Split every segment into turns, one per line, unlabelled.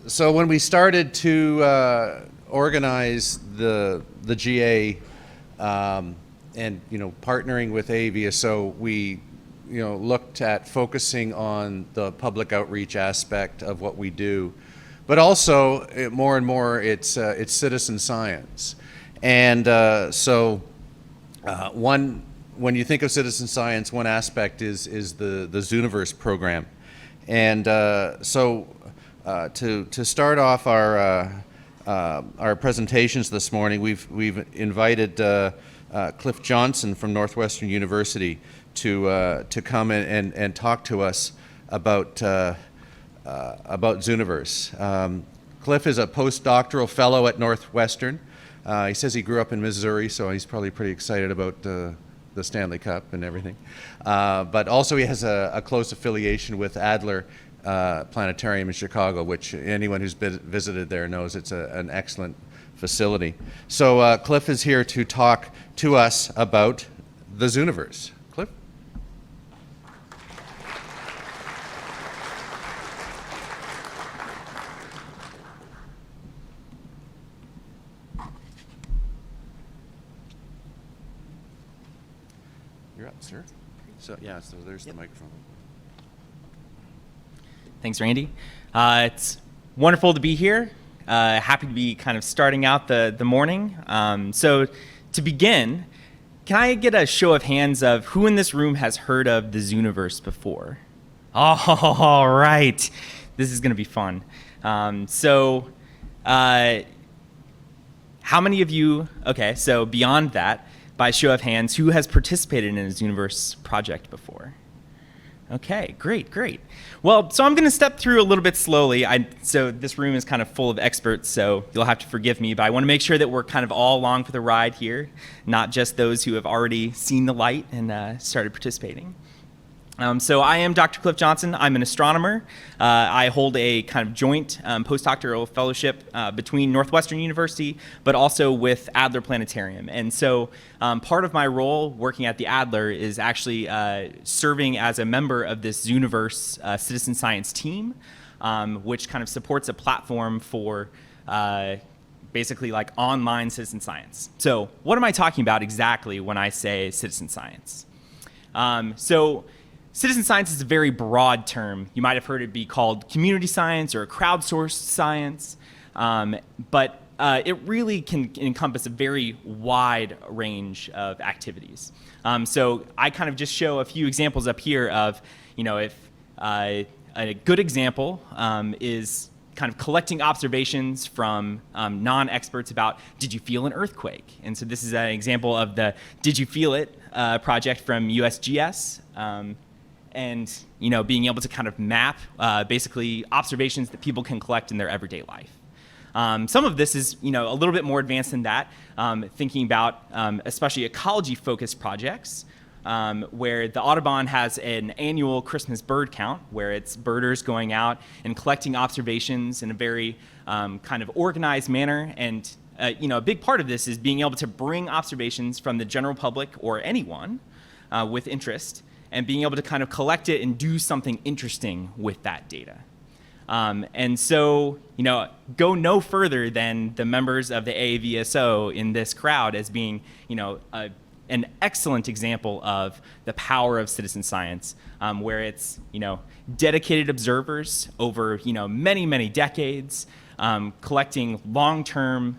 So when we started to organize the GA and partnering with AAVSO, we looked at focusing on the public outreach aspect of what we do, but also more and more it's citizen science. And when you think of citizen science, one aspect is the Zooniverse program. And to start off our presentations this morning, we've invited Cliff Johnson from Northwestern University to come in and talk to us about Zooniverse. Cliff is a postdoctoral fellow at Northwestern. He says he grew up in Missouri, so he's probably pretty excited about the Stanley Cup and everything. But also he has a close affiliation with Adler Planetarium in Chicago, which anyone who's visited there knows it's an excellent facility. So Cliff is here to talk to us about the Zooniverse. Cliff? You're up, sir. So there's the microphone.
Thanks, Randy. It's wonderful to be here. Happy to be kind of starting out the morning. So to begin, can I get a show of hands of who in this room has heard of the Zooniverse before? Oh, all right. This is going to be fun. How many of you, okay, so beyond that, by show of hands, who has participated in a Zooniverse project before? Okay, great. Well, so I'm going to step through a little bit slowly. So this room is kind of full of experts, so you'll have to forgive me, but I want to make sure that we're kind of all along for the ride here, not just those who have already seen the light and started participating. So I am Dr. Cliff Johnson. I'm an astronomer. I hold a kind of joint postdoctoral fellowship between Northwestern University, but also with Adler Planetarium. And so part of my role working at the Adler is actually serving as a member of this Zooniverse citizen science team, which kind of supports a platform for basically like online citizen science. So what am I talking about exactly when I say citizen science? Citizen science is a very broad term. You might have heard it be called community science or crowdsourced science, but it really can encompass a very wide range of activities. So I kind of just show a few examples up here of, if a good example is kind of collecting observations from non-experts about, did you feel an earthquake? And so this is an example of the Did You Feel It project from USGS. And being able to kind of map basically observations that people can collect in their everyday life. Some of this is a little bit more advanced than that, thinking about especially ecology-focused projects, where the Audubon has an annual Christmas bird count, where it's birders going out and collecting observations in a very kind of organized manner. And a big part of this is being able to bring observations from the general public or anyone with interest, and being able to kind of collect it and do something interesting with that data. And so, go no further than the members of the AAVSO in this crowd as being, an excellent example of the power of citizen science, where it's, dedicated observers over, many, many decades, collecting long-term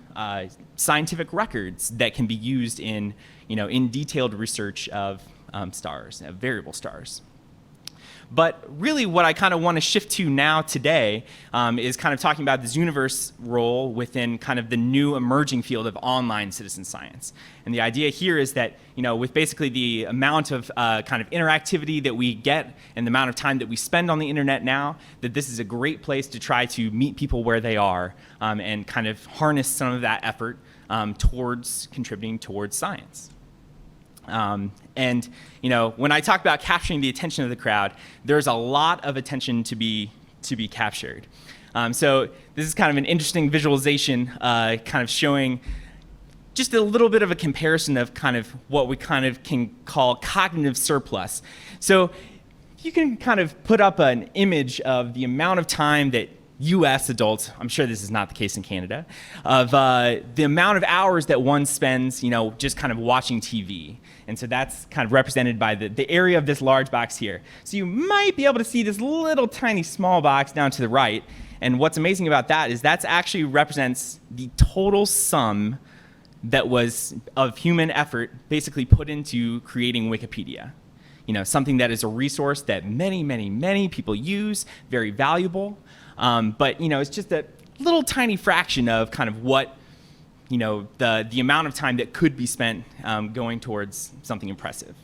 scientific records that can be used in, in detailed research of stars, variable stars. But really what I kind of want to shift to now today is kind of talking about the Zooniverse role within kind of the new emerging field of online citizen science. And the idea here is that, with basically the amount of kind of interactivity that we get and the amount of time that we spend on the internet now, that this is a great place to try to meet people where they are and kind of harness some of that effort towards contributing towards science. When I talk about capturing the attention of the crowd, there's a lot of attention to be captured. So this is kind of an interesting visualization, kind of showing just a little bit of a comparison of kind of what we kind of can call cognitive surplus. So you can kind of put up an image of the amount of time that US adults, I'm sure this is not the case in Canada, of the amount of hours that one spends, just kind of watching TV. And so that's kind of represented by the area of this large box here. So you might be able to see this little tiny small box down to the right. And what's amazing about that is that actually represents the total sum that was of human effort basically put into creating Wikipedia. Something that is a resource that many, many, many people use, very valuable. But it's just a little tiny fraction of kind of what, the amount of time that could be spent going towards something impressive.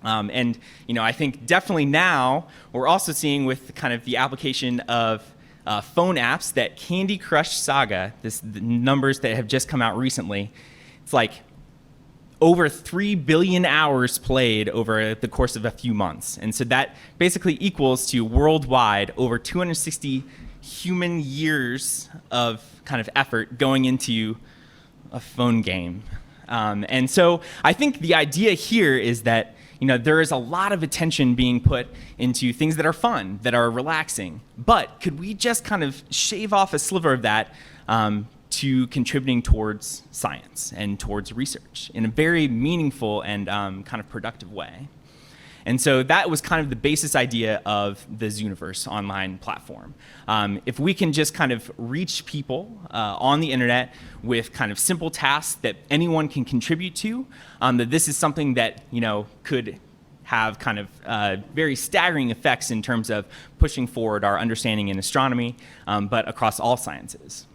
And I think definitely now we're also seeing with kind of the application of phone apps that Candy Crush Saga, the numbers that have just come out recently, it's like over 3 billion hours played over the course of a few months. And so that basically equals to worldwide over 260 human years of kind of effort going into a phone game. And so I think the idea here is that there is a lot of attention being put into things that are fun, that are relaxing. But could we just kind of shave off a sliver of that to contributing towards science and towards research in a very meaningful and kind of productive way? And so that was kind of the basis idea of the Zooniverse online platform. If we can just kind of reach people on the internet with kind of simple tasks that anyone can contribute to, that this is something that could have kind of very staggering effects in terms of pushing forward our understanding in astronomy, but across all sciences.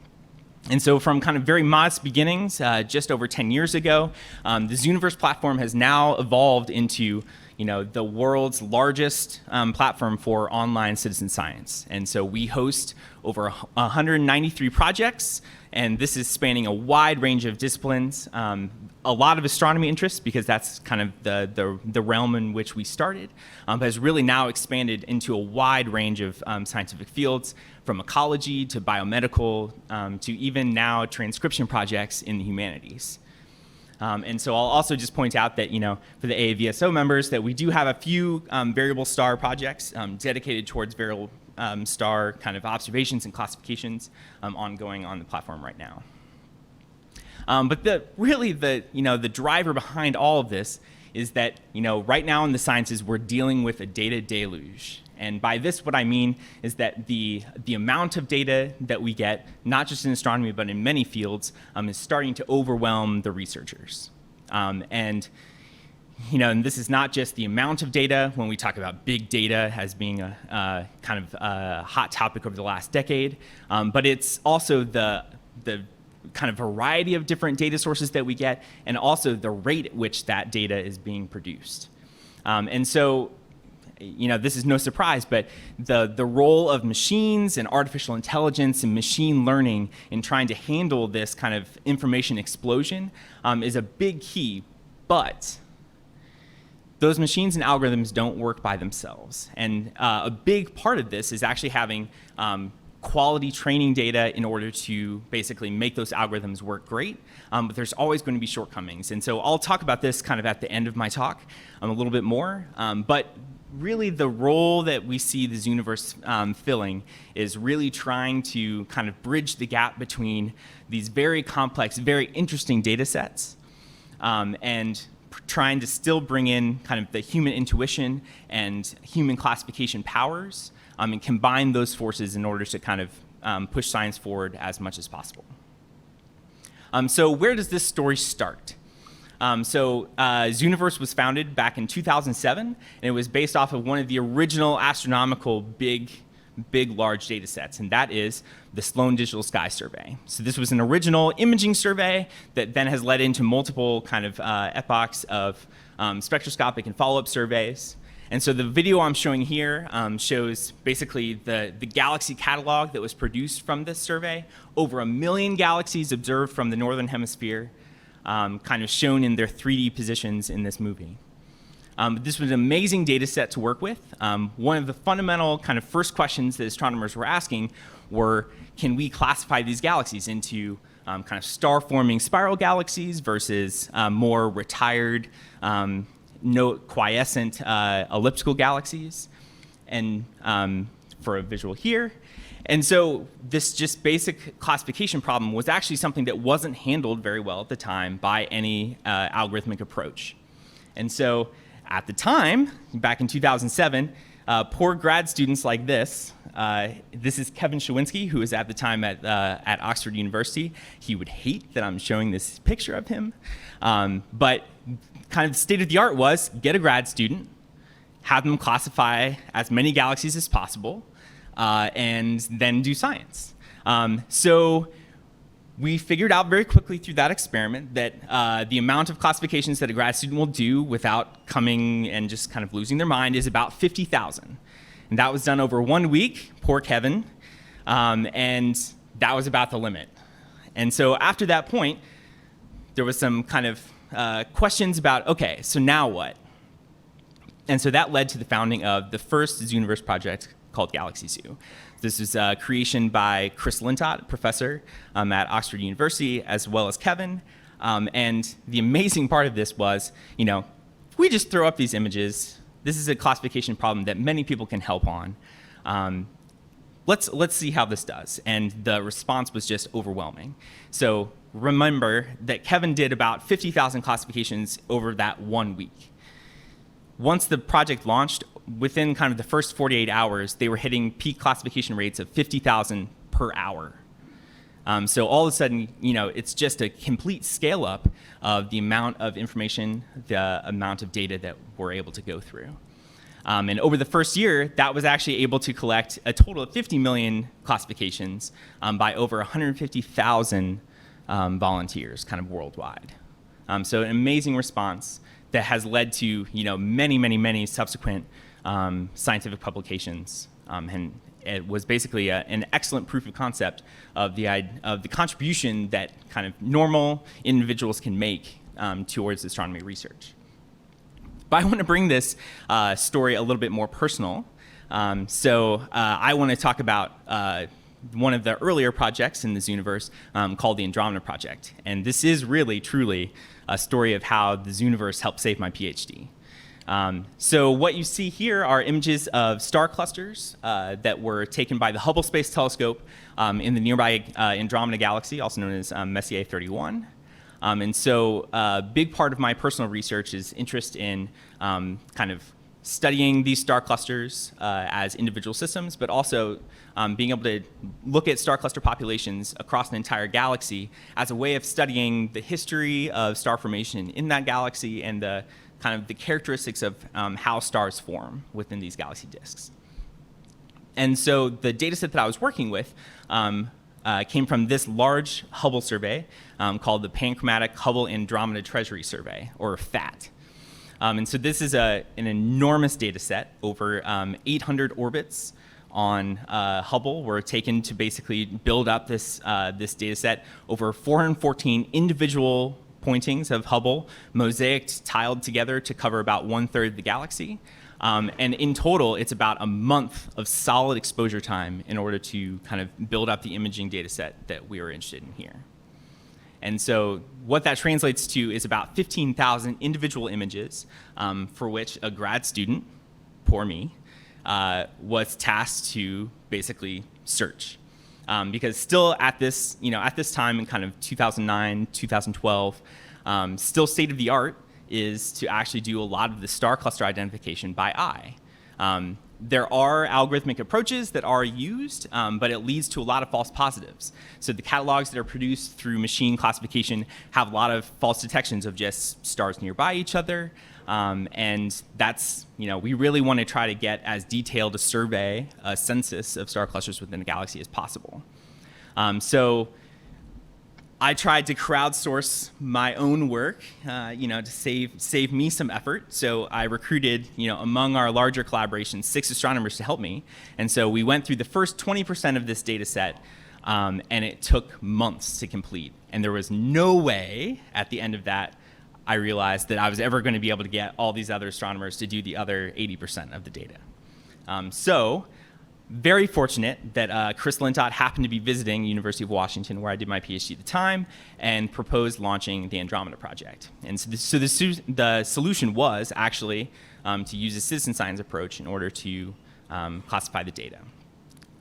And so from kind of very modest beginnings, just over 10 years ago, the Zooniverse platform has now evolved into the world's largest platform for online citizen science. And so we host over 193 projects, and this is spanning a wide range of disciplines. A lot of astronomy interests, because that's kind of the realm in which we started, has really now expanded into a wide range of scientific fields, from ecology to biomedical to even now transcription projects in the humanities. And so I'll also just point out that, for the AAVSO members, that we do have a few variable star projects dedicated towards variable star kind of observations and classifications ongoing on the platform right now. But the driver behind all of this is that, right now in the sciences, we're dealing with a data deluge. And by this, what I mean is that the amount of data that we get, not just in astronomy, but in many fields, is starting to overwhelm the researchers. And this is not just the amount of data when we talk about big data as being a kind of a hot topic over the last decade, but it's also the kind of variety of different data sources that we get, and also the rate at which that data is being produced. And so, this is no surprise, but the role of machines and artificial intelligence and machine learning in trying to handle this kind of information explosion is a big key. But those machines and algorithms don't work by themselves. And a big part of this is actually having quality training data in order to basically make those algorithms work great, but there's always going to be shortcomings. And so I'll talk about this kind of at the end of my talk a little bit more, but really the role that we see the Zooniverse filling is really trying to kind of bridge the gap between these very complex, very interesting data sets and trying to still bring in kind of the human intuition and human classification powers and combine those forces in order to kind of push science forward as much as possible. So where does this story start? Zooniverse was founded back in 2007, and it was based off of one of the original astronomical big, large data sets, and that is the Sloan Digital Sky Survey. So this was an original imaging survey that then has led into multiple kind of epochs of spectroscopic and follow-up surveys. And so the video I'm showing here shows basically the galaxy catalog that was produced from this survey. Over 1 million galaxies observed from the northern hemisphere, kind of shown in their 3D positions in this movie. This was an amazing data set to work with. One of the fundamental kind of first questions that astronomers were asking were, can we classify these galaxies into kind of star-forming spiral galaxies versus more retired, quiescent elliptical galaxies? And for a visual here. And so this just basic classification problem was actually something that wasn't handled very well at the time by any algorithmic approach. And so at the time, back in 2007, poor grad students like this is Kevin Shawinski, who was at the time at Oxford University. He would hate that I'm showing this picture of him. But kind of the state of the art was get a grad student, have them classify as many galaxies as possible, and then do science. So we figured out very quickly through that experiment that the amount of classifications that a grad student will do without coming and just kind of losing their mind is about 50,000. And that was done over 1 week, poor Kevin, and that was about the limit. And so after that point, there was some kind of questions about, okay, so now what? And so that led to the founding of the first Zooniverse project called Galaxy Zoo. This was a creation by Chris Lintott, professor at Oxford University, as well as Kevin. And the amazing part of this was, if we just throw up these images, this is a classification problem that many people can help on. Let's see how this does. And the response was just overwhelming. So remember that Kevin did about 50,000 classifications over that 1 week. Once the project launched, within kind of the first 48 hours, they were hitting peak classification rates of 50,000 per hour. So all of a sudden, it's just a complete scale up of the amount of information, the amount of data that we're able to go through. And over the first year, that was actually able to collect a total of 50 million classifications by over 150,000 volunteers kind of worldwide. So an amazing response that has led to many subsequent scientific publications, and it was basically an excellent proof of concept of the contribution that kind of normal individuals can make towards astronomy research. But I want to bring this story a little bit more personal. So I want to talk about one of the earlier projects in the Zooniverse called the Andromeda Project. And this is really, truly a story of how the Zooniverse helped save my PhD. So what you see here are images of star clusters that were taken by the Hubble Space Telescope in the nearby Andromeda Galaxy, also known as Messier 31. And so a big part of my personal research is interest in kind of studying these star clusters as individual systems, but also being able to look at star cluster populations across an entire galaxy as a way of studying the history of star formation in that galaxy and the kind of the characteristics of how stars form within these galaxy disks. And so the data set that I was working with came from this large Hubble survey called the Panchromatic Hubble Andromeda Treasury Survey, or FAT. And so this is an enormous data set. Over 800 orbits on Hubble were taken to basically build up this data set. Over 414 individual pointings of Hubble, mosaicked, tiled together to cover about 1/3 of the galaxy. And in total, it's about a month of solid exposure time in order to kind of build up the imaging data set that we were interested in here. And so what that translates to is about 15,000 individual images for which a grad student, poor me, was tasked to basically search. Because still at this time in kind of 2009, 2012, still state of the art is to actually do a lot of the star cluster identification by eye. There are algorithmic approaches that are used, but it leads to a lot of false positives. So the catalogs that are produced through machine classification have a lot of false detections of just stars nearby each other. And that's, we really want to try to get as detailed a survey, a census of star clusters within a galaxy as possible. So I tried to crowdsource my own work, to save me some effort. So I recruited, among our larger collaborations, 6 astronomers to help me. And so we went through the first 20% of this data set, and it took months to complete. And there was no way at the end of that I realized that I was ever going to be able to get all these other astronomers to do the other 80% of the data. So very fortunate that Chris Lintott happened to be visiting University of Washington, where I did my PhD at the time, and proposed launching the Andromeda Project. And so the solution was actually to use a citizen science approach in order to classify the data.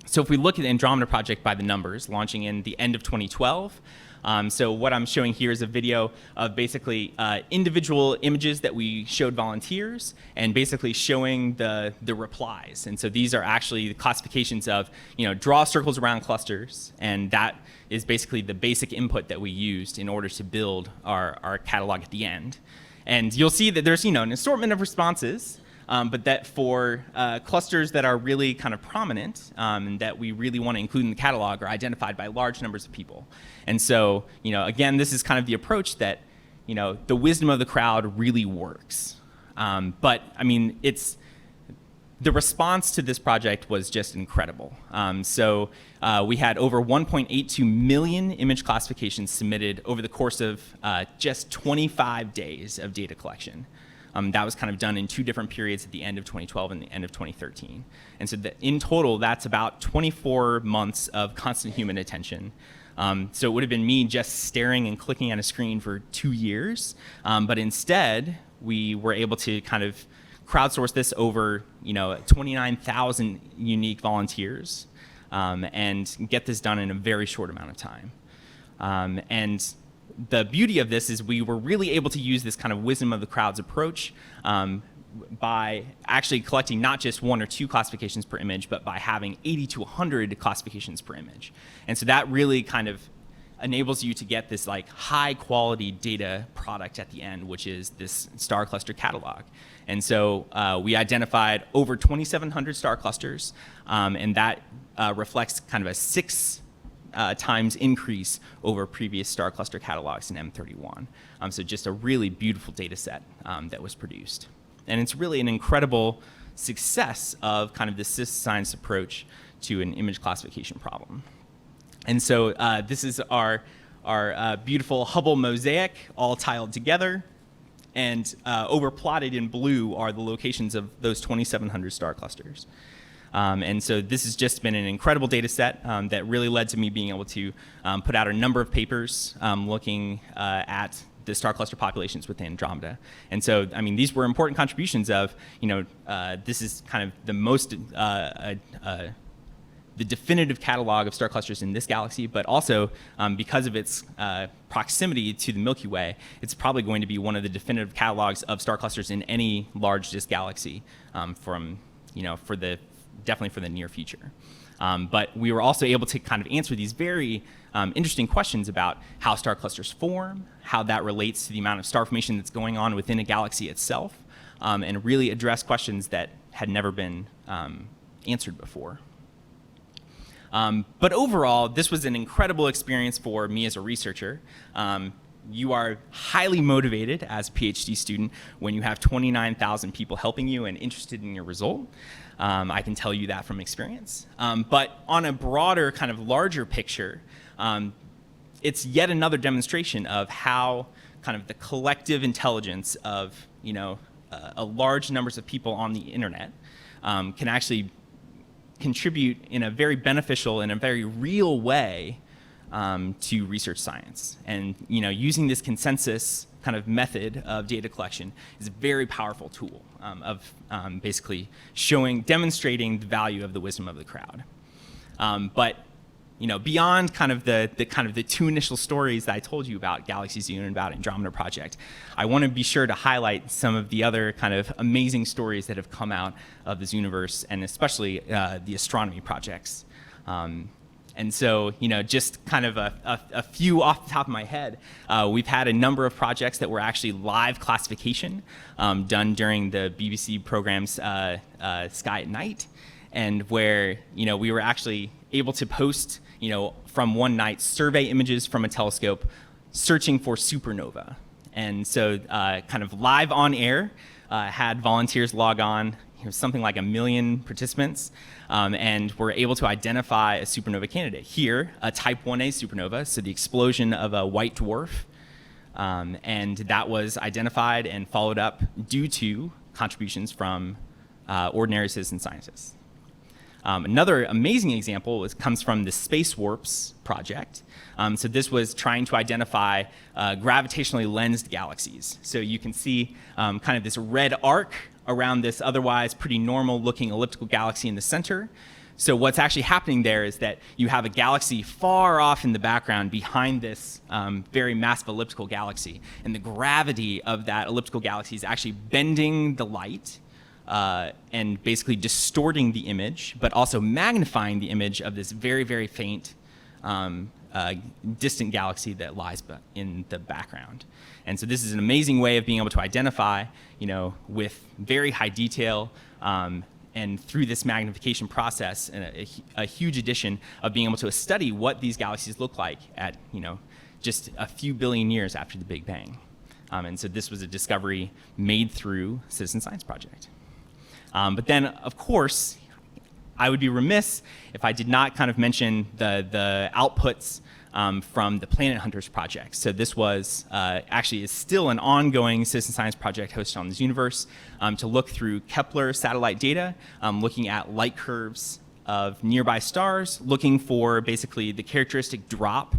So if we look at the Andromeda Project by the numbers, launching in the end of 2012, so what I'm showing here is a video of basically individual images that we showed volunteers and basically showing the replies. And so these are actually the classifications of, draw circles around clusters, and that is basically the basic input that we used in order to build our catalog at the end. And you'll see that there's, an assortment of responses, but that for clusters that are really kind of prominent and that we really want to include in the catalog are identified by large numbers of people. And so, again, this is kind of the approach that, the wisdom of the crowd really works. But, I mean, the response to this project was just incredible. So we had over 1.82 million image classifications submitted over the course of just 25 days of data collection. That was kind of done in 2 different periods at the end of 2012 and the end of 2013. And so in total, that's about 24 months of constant human attention. So it would have been me just staring and clicking at a screen for 2 years. But instead, we were able to kind of crowdsource this over 29,000 unique volunteers and get this done in a very short amount of time. And the beauty of this is we were really able to use this kind of wisdom of the crowds approach by actually collecting not just 1 or 2 classifications per image, but by having 80 to 100 classifications per image. And so that really kind of enables you to get this like high quality data product at the end, which is this star cluster catalog. And so we identified over 2,700 star clusters, and that reflects kind of a 6 times increase over previous star cluster catalogs in M31. So just a really beautiful data set that was produced. And it's really an incredible success of kind of the science approach to an image classification problem. And so this is our beautiful Hubble Mosaic all tiled together. And overplotted in blue are the locations of those 2,700 star clusters. And so this has just been an incredible data set that really led to me being able to put out a number of papers looking at the star cluster populations within Andromeda. And so, I mean, these were important contributions of, this is kind of the most, the definitive catalog of star clusters in this galaxy, but also because of its proximity to the Milky Way, it's probably going to be one of the definitive catalogs of star clusters in any large disk galaxy definitely for the near future. But we were also able to kind of answer these very interesting questions about how star clusters form, how that relates to the amount of star formation that's going on within a galaxy itself, and really address questions that had never been answered before. But overall, this was an incredible experience for me as a researcher. You are highly motivated as a PhD student when you have 29,000 people helping you and interested in your result. I can tell you that from experience. But on a broader, kind of larger picture, it's yet another demonstration of how kind of the collective intelligence of a large numbers of people on the internet can actually contribute in a very beneficial and a very real way to research science. And using this consensus kind of method of data collection is a very powerful tool of basically demonstrating the value of the wisdom of the crowd. But beyond kind of the 2 initial stories that I told you about Galaxy Zoo and about Andromeda Project, I want to be sure to highlight some of the other kind of amazing stories that have come out of the Zooniverse and especially the astronomy projects. And so, just kind of a few off the top of my head, we've had a number of projects that were actually live classification done during the BBC programs Sky at Night, and where, we were actually able to post, from one night, survey images from a telescope searching for supernova. And so kind of live on air, had volunteers log on, something like 1 million participants, and were able to identify a supernova candidate. Here, a type 1a supernova, so the explosion of a white dwarf, and that was identified and followed up due to contributions from ordinary citizen scientists. Another amazing example comes from the Space Warps project. So this was trying to identify gravitationally lensed galaxies. So you can see kind of this red arc around this otherwise pretty normal looking elliptical galaxy in the center. So what's actually happening there is that you have a galaxy far off in the background behind this very massive elliptical galaxy. And the gravity of that elliptical galaxy is actually bending the light and basically distorting the image, but also magnifying the image of this very, very faint distant galaxy that lies in the background. And so this is an amazing way of being able to identify, with very high detail, and through this magnification process, and a huge addition of being able to study what these galaxies look like at, just a few billion years after the Big Bang. And so this was a discovery made through Citizen Science Project. But then, of course, I would be remiss if I did not kind of mention the outputs from the Planet Hunters project. So this was actually is still an ongoing citizen science project hosted on the Zooniverse to look through Kepler satellite data, looking at light curves of nearby stars, looking for basically the characteristic drop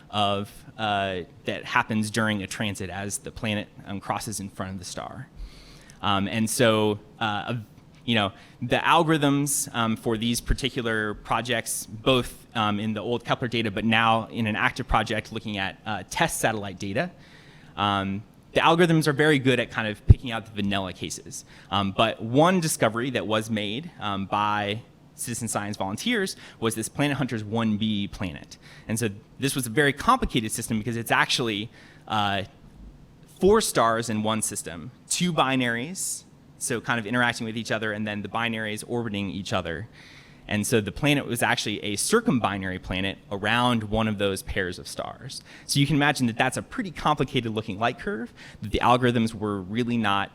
of that happens during a transit as the planet crosses in front of the star. And so the algorithms for these particular projects, both in the old Kepler data, but now in an active project looking at test satellite data, the algorithms are very good at kind of picking out the vanilla cases. But one discovery that was made by citizen science volunteers was this Planet Hunters 1b planet. And so this was a very complicated system because it's actually 4 stars in one system, 2 binaries, so kind of interacting with each other, and then the binaries orbiting each other. And so the planet was actually a circumbinary planet around one of those pairs of stars. So you can imagine that that's a pretty complicated looking light curve that the algorithms were really not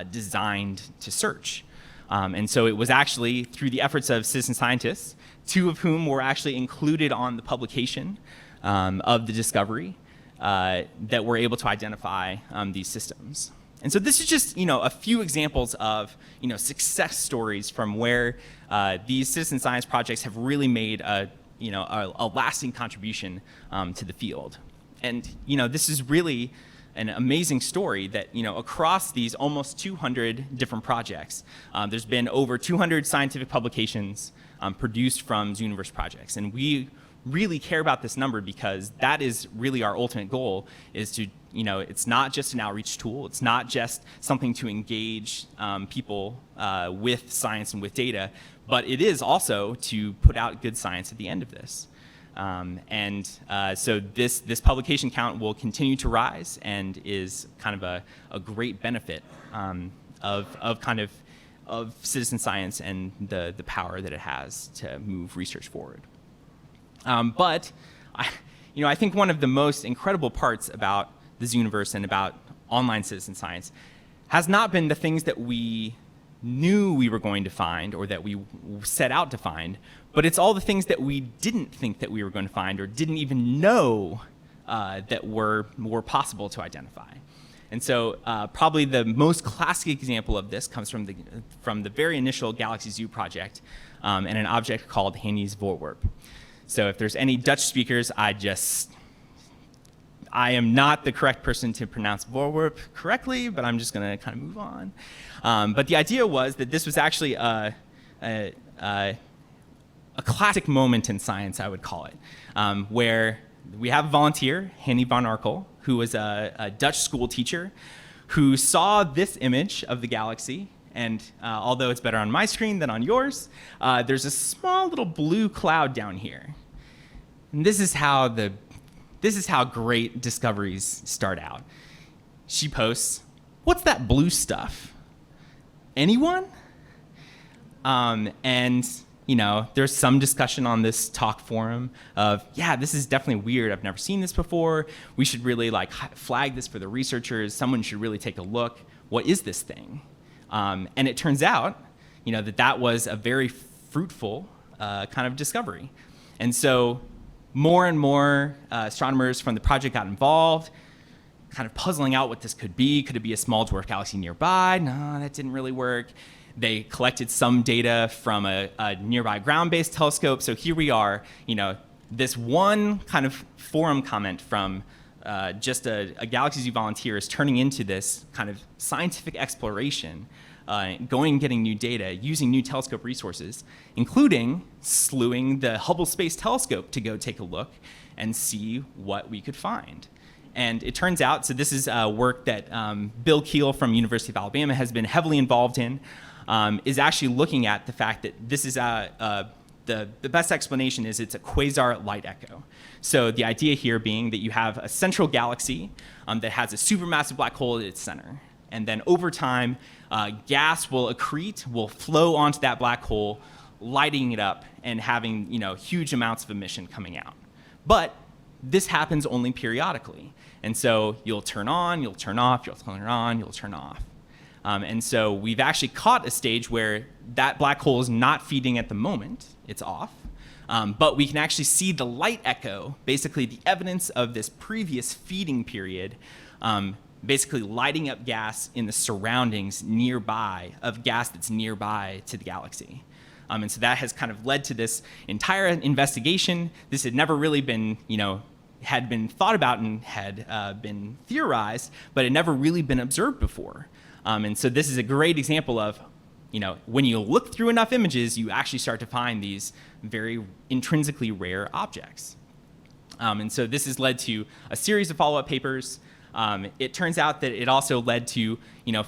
designed to search. And so it was actually through the efforts of citizen scientists, 2 of whom were actually included on the publication of the discovery, that we're able to identify these systems. And so this is just, a few examples of, success stories from where these citizen science projects have really made a lasting contribution to the field. And, this is really an amazing story that, across these almost 200 different projects, there's been over 200 scientific publications produced from Zooniverse projects. And we really care about this number because that is really our ultimate goal, is to, it's not just an outreach tool. It's not just something to engage people with science and with data, but it is also to put out good science at the end of this. So this publication count will continue to rise and is kind of a great benefit of citizen science and the power that it has to move research forward. But I think one of the most incredible parts about the Zooniverse and about online citizen science has not been the things that we knew we were going to find or that we set out to find, but it's all the things that we didn't think that we were going to find or didn't even know that were possible to identify. And so probably the most classic example of this comes from the very initial Galaxy Zoo project and an object called Hanny's Voorwerp. So if there's any Dutch speakers, I am not the correct person to pronounce Voorwerp correctly, but I'm just going to kind of move on. But the idea was that this was actually a classic moment in science, I would call it, where we have a volunteer, Hanny van Arkel, who was a Dutch school teacher, who saw this image of the galaxy. And although it's better on my screen than on yours, there's a small little blue cloud down here. And this is how great discoveries start out. She posts, "What's that blue stuff? Anyone?" And there's some discussion on this talk forum of, yeah, this is definitely weird. I've never seen this before. We should really flag this for the researchers. Someone should really take a look. What is this thing? And it turns out, that was a very fruitful kind of discovery. And so more and more astronomers from the project got involved, kind of puzzling out what this could be. Could it be a small dwarf galaxy nearby? No, that didn't really work. They collected some data from a nearby ground-based telescope. So here we are, this one kind of forum comment from just a Galaxy Zoo volunteer is turning into this kind of scientific exploration going and getting new data, using new telescope resources, including slewing the Hubble Space Telescope to go take a look and see what we could find. And it turns out, so this is work that Bill Keel from University of Alabama has been heavily involved in, is actually looking at the fact that this is the best explanation is it's a quasar light echo. So the idea here being that you have a central galaxy that has a supermassive black hole at its center. And then over time, gas will accrete, will flow onto that black hole, lighting it up and having huge amounts of emission coming out. But this happens only periodically. And so you'll turn on, you'll turn off, you'll turn on, you'll turn off. And so we've actually caught a stage where that black hole is not feeding at the moment, it's off. But we can actually see the light echo, basically the evidence of this previous feeding period, basically lighting up gas in the surroundings nearby of gas that's nearby to the galaxy. And so that has kind of led to this entire investigation. This had never really been, had been thought about and had been theorized, but had never really been observed before. And so this is a great example of, when you look through enough images, you actually start to find these very intrinsically rare objects. And so this has led to a series of follow-up papers. It turns out that it also led to,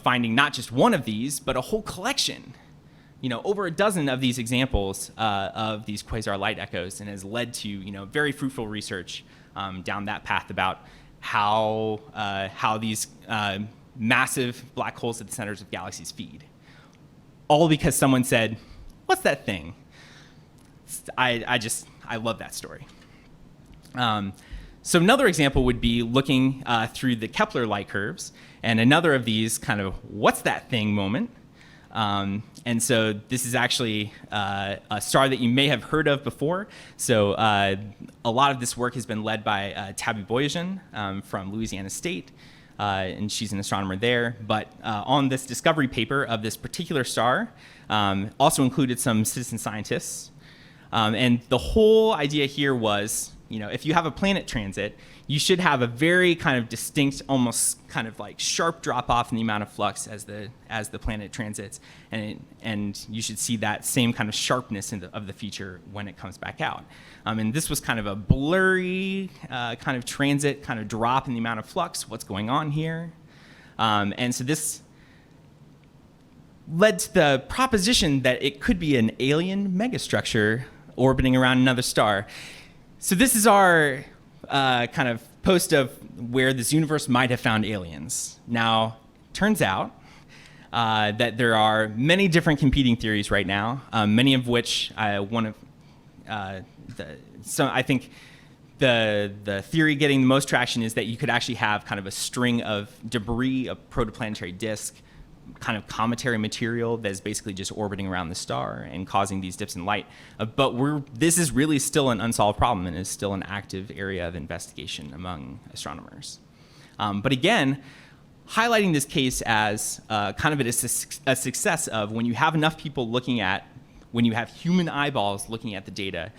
finding not just one of these, but a whole collection, over a dozen of these examples of these quasar light echoes, and has led to, very fruitful research down that path about how these massive black holes at the centers of galaxies feed. All because someone said, "What's that thing?" I love that story. So another example would be looking through the Kepler light curves, and another of these kind of "what's that thing" moment. And so this is actually a star that you may have heard of before. So a lot of this work has been led by Tabby Boyajian from Louisiana State. And she's an astronomer there. But on this discovery paper of this particular star, also included some citizen scientists. And the whole idea here was, if you have a planet transit, you should have a very kind of distinct, almost kind of like sharp drop off in the amount of flux as the planet transits, and you should see that same kind of sharpness of the feature when it comes back out. And this was kind of a blurry kind of transit, kind of drop in the amount of flux. What's going on here? And so this led to the proposition that it could be an alien megastructure orbiting around another star. So this is our kind of post of where the Zooniverse might have found aliens. Now, turns out that there are many different competing theories right now, many of which I think the theory getting the most traction is that you could actually have kind of a string of debris, a protoplanetary disk, kind of cometary material that is basically just orbiting around the star and causing these dips in light. But this is really still an unsolved problem and is still an active area of investigation among astronomers. But again, highlighting this case as kind of a success of when you have enough people looking at, when you have human eyeballs looking at the data,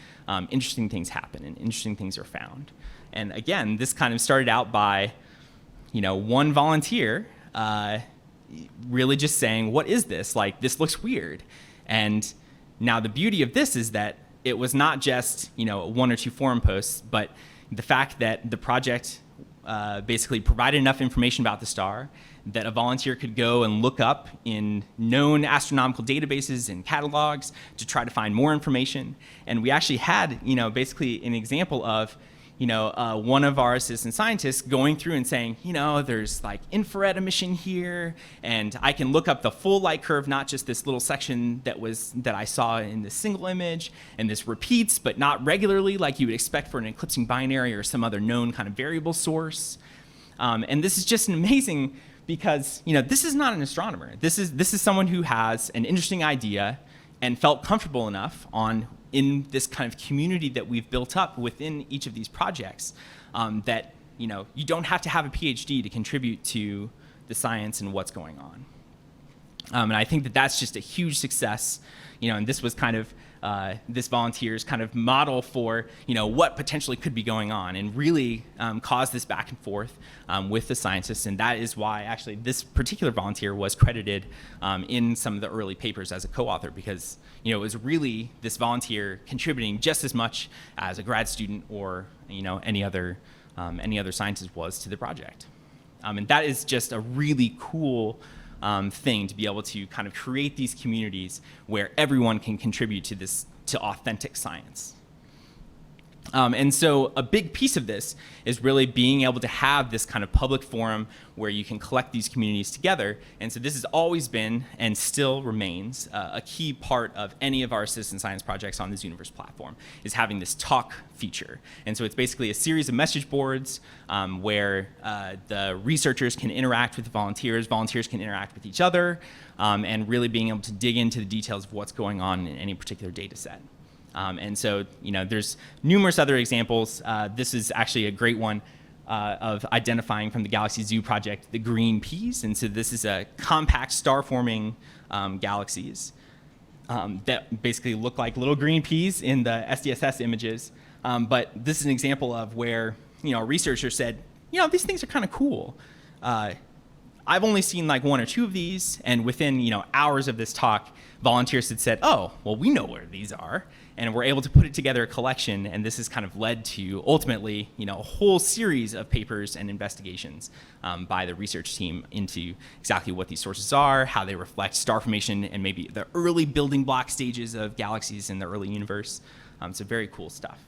interesting things happen and interesting things are found. And again, this kind of started out by, one volunteer really just saying, what is this? Like, this looks weird. And now the beauty of this is that it was not just, one or two forum posts, but the fact that the project basically provided enough information about the star that a volunteer could go and look up in known astronomical databases and catalogs to try to find more information. And we actually had, basically an example of, one of our assistant scientists going through and saying, there's like infrared emission here, and I can look up the full light curve, not just this little section that I saw in this single image, and this repeats, but not regularly like you would expect for an eclipsing binary or some other known kind of variable source. And this is just amazing because, this is not an astronomer. This is someone who has an interesting idea and felt comfortable enough in this kind of community that we've built up within each of these projects, that you don't have to have a PhD to contribute to the science and what's going on. And I think that that's just a huge success, and this was kind of this volunteer's kind of model for what potentially could be going on, and really cause this back and forth with the scientists. And that is why actually this particular volunteer was credited in some of the early papers as a co-author, because it was really this volunteer contributing just as much as a grad student or any other scientist was to the project. And that is just a really cool thing to be able to kind of create these communities where everyone can contribute to authentic science. And so a big piece of this is really being able to have this kind of public forum where you can collect these communities together. And so this has always been and still remains a key part of any of our citizen science projects on the Zooniverse platform, is having this talk feature. And so it's basically a series of message boards where the researchers can interact with the volunteers can interact with each other, and really being able to dig into the details of what's going on in any particular data set. And so, there's numerous other examples. This is actually a great one of identifying from the Galaxy Zoo project the green peas. And so this is a compact star-forming galaxies that basically look like little green peas in the SDSS images. But this is an example of where, a researcher said, these things are kind of cool. I've only seen like one or two of these, and within hours of this talk, volunteers had said, oh, well, we know where these are, and we're able to put it together a collection, and this has kind of led to ultimately a whole series of papers and investigations by the research team into exactly what these sources are, how they reflect star formation, and maybe the early building block stages of galaxies in the early universe. So very cool stuff.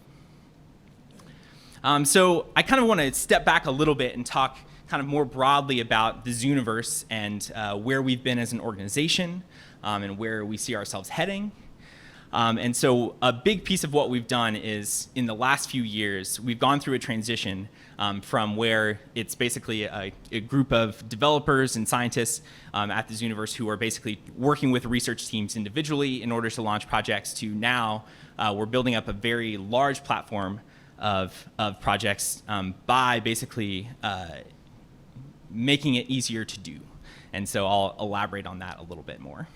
So I kind of want to step back a little bit and talk kind of more broadly about the Zooniverse and where we've been as an organization and where we see ourselves heading. And so a big piece of what we've done is, in the last few years, we've gone through a transition from where it's basically a group of developers and scientists at the Zooniverse who are basically working with research teams individually in order to launch projects, to now we're building up a very large platform of projects by basically making it easier to do. And so I'll elaborate on that a little bit more.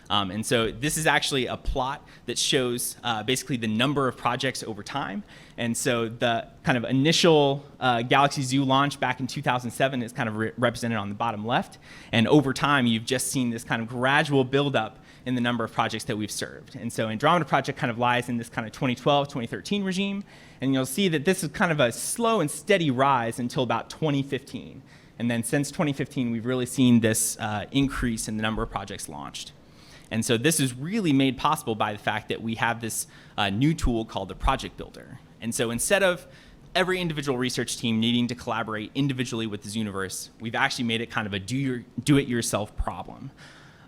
And so this is actually a plot that shows basically the number of projects over time. And so the kind of initial Galaxy Zoo launch back in 2007 is kind of represented on the bottom left. And over time, you've just seen this kind of gradual buildup in the number of projects that we've served. And so Andromeda Project kind of lies in this kind of 2012, 2013 regime. And you'll see that this is kind of a slow and steady rise until about 2015. And then since 2015, we've really seen this increase in the number of projects launched. And so this is really made possible by the fact that we have this new tool called the Project Builder. And so instead of every individual research team needing to collaborate individually with the Zooniverse, we've actually made it kind of a do-it-yourself problem.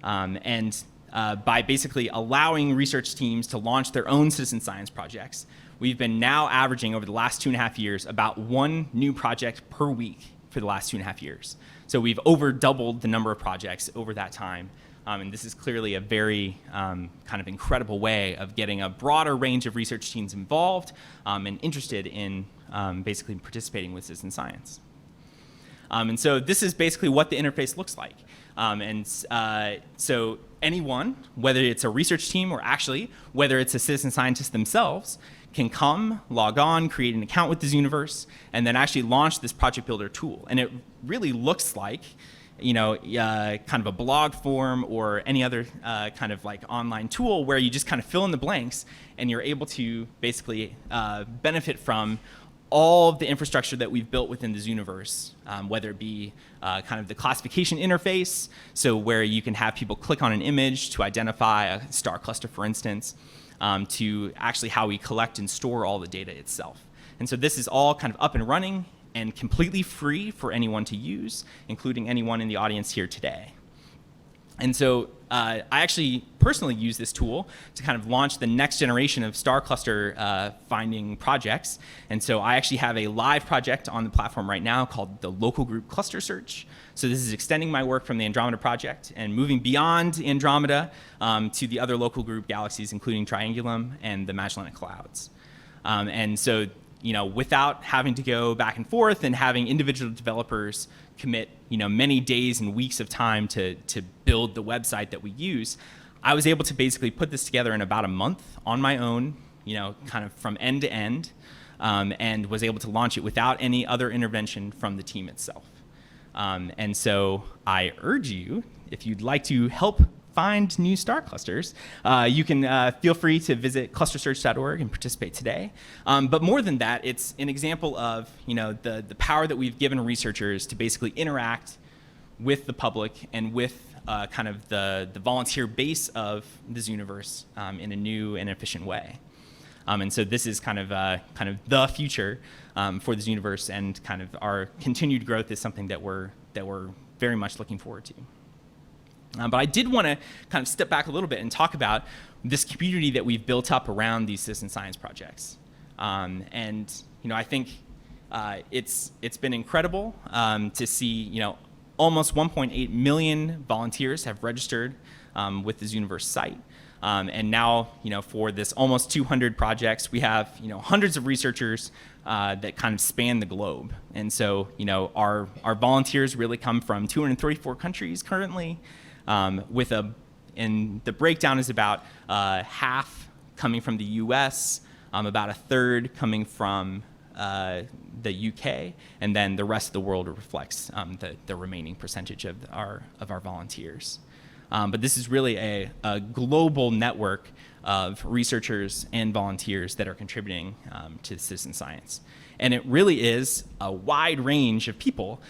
By basically allowing research teams to launch their own citizen science projects, we've been now averaging over the last 2.5 years about one new project per week for the last 2.5 years. So we've over doubled the number of projects over that time. And this is clearly a very kind of incredible way of getting a broader range of research teams involved and interested in basically participating with citizen science. And so this is basically what the interface looks like. So anyone, whether it's a research team or actually whether it's a citizen scientist themselves, can come, log on, create an account with the Zooniverse, and then actually launch this Project Builder tool. And it really looks like kind of a blog form or any other kind of like online tool where you just kind of fill in the blanks and you're able to basically benefit from all of the infrastructure that we've built within the Zooniverse, whether it be kind of the classification interface, so where you can have people click on an image to identify a star cluster, for instance, to actually how we collect and store all the data itself. And so this is all kind of up and running and completely free for anyone to use, including anyone in the audience here today. And so I actually personally use this tool to kind of launch the next generation of star cluster finding projects. And so I actually have a live project on the platform right now called the Local Group Cluster Search. So this is extending my work from the Andromeda Project and moving beyond Andromeda to the other local group galaxies, including Triangulum and the Magellanic Clouds. And so without having to go back and forth and having individual developers commit, many days and weeks of time to build the website that we use, I was able to basically put this together in about a month on my own, kind of from end to end, and was able to launch it without any other intervention from the team itself. And so I urge you, if you'd like to help find new star clusters, you can feel free to visit clustersearch.org and participate today. But more than that, it's an example of the power that we've given researchers to basically interact with the public and with kind of the volunteer base of the Zooniverse in a new and efficient way. And so this is kind of the future for the Zooniverse, and kind of our continued growth is something that we're very much looking forward to. But I did want to kind of step back a little bit and talk about this community that we've built up around these citizen science projects. And I think it's been incredible to see almost 1.8 million volunteers have registered with the Zooniverse site. And now, for this almost 200 projects, we have, hundreds of researchers that kind of span the globe. And so, our volunteers really come from 234 countries currently, and the breakdown is about half coming from the US, about a third coming from the UK, and then the rest of the world reflects the remaining percentage of our volunteers. But this is really a global network of researchers and volunteers that are contributing to citizen science. And it really is a wide range of people.